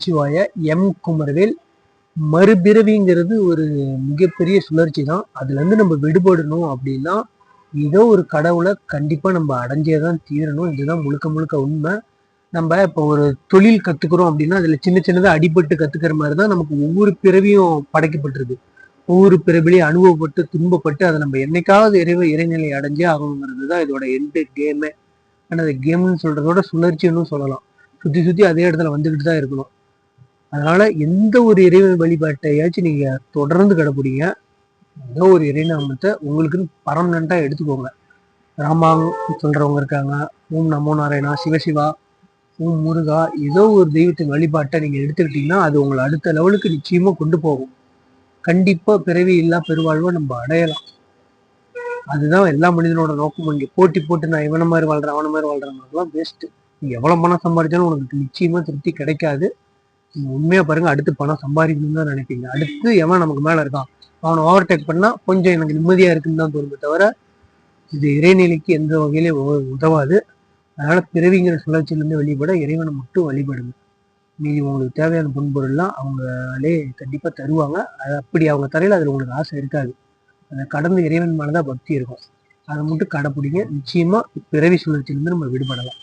சிவாய எம் குமரவேல். மறுபிறவிங்கிறது ஒரு மிகப்பெரிய சுழற்சி தான். அதுல இருந்து நம்ம விடுபடணும் அப்படின்னா ஏதோ ஒரு கடவுளை கண்டிப்பா நம்ம அடைஞ்சே தான் தீரணும். இதுதான் முழுக்க முழுக்க உண்மை. நம்ம இப்போ ஒரு தொழில் கத்துக்கிறோம் அப்படின்னா அதுல சின்ன சின்னதா அடிபட்டு கத்துக்கிற மாதிரி தான் நமக்கு ஒவ்வொரு பிறவியும் படைக்கப்பட்டிருக்கு. ஒவ்வொரு பிறவிலையும் அனுபவப்பட்டு துன்பப்பட்டு அதை நம்ம என்னைக்காவது இறைநிலை அடைஞ்சே ஆகணுங்கிறது தான் இதோட எண்டு கேமே. ஆனா அது கேம்னு சொல்றதோட சுழற்சின்னு சொல்லலாம். சுத்தி சுத்தி அதே இடத்துல வந்துகிட்டு தான் இருக்கணும். அதனால எந்த ஒரு இறைவன் வழிபாட்டையாச்சும் நீங்க தொடர்ந்து கடைப்பிடிங்க. ஏதோ ஒரு இறைநாமத்தை உங்களுக்குன்னு பர்மனண்டா எடுத்துக்கோங்க. ராமாங் சொல்றவங்க இருக்காங்க, ஓம் நமோ நாராயணா, சிவசிவா, ஓம் முருகா, ஏதோ ஒரு தெய்வத்தின் வழிபாட்டை நீங்க எடுத்துக்கிட்டீங்கன்னா அது உங்களை அடுத்த லெவலுக்கு நிச்சயமா கொண்டு போகும். கண்டிப்பா பிறவி இல்லா பெருவாழ்வை நம்ம அடையலாம். அதுதான் எல்லா மனிதனோட நோக்கம். இங்க போட்டி போட்டு நான் இவன மாதிரி வாழ்றேன் அவன மாதிரி வாழ்றேன் வேஸ்ட். நீ எவ்வளவு பணம் சம்பாதிச்சாலும் உனக்கு நிச்சயமா திருப்தி கிடைக்காது. நீங்க உண்மையா பாருங்க, அடுத்து பணம் சம்பாதிக்கணும்னு தான் நினைப்பீங்க. அடுத்து எவன் நமக்கு மேல இருக்கான் அவனை ஓவர்டேக் பண்ணா கொஞ்சம் எனக்கு நிம்மதியா இருக்குன்னு தான் தோணுமே தவிர இது இறைநிலைக்கு எந்த வகையிலையும் உதவாது. அதனால பிறவிங்கிற சுழற்சியிலிருந்து வெளிப்பட இறைவனை மட்டும் வழிபடுங்க. மீதி உங்களுக்கு தேவையான பொன்பொருள்லாம் அவங்களே கண்டிப்பா தருவாங்க. அது அப்படி அவங்க தரையில அதுல உங்களுக்கு ஆசை இருக்காது. அதை கடந்து இறைவன் மேலதான் பக்தி இருக்கும். அதை மட்டும் கடைப்பிடிங்க. நிச்சயமா பிறவி சுழற்சியிலிருந்து நம்ம விடுபடலாம்.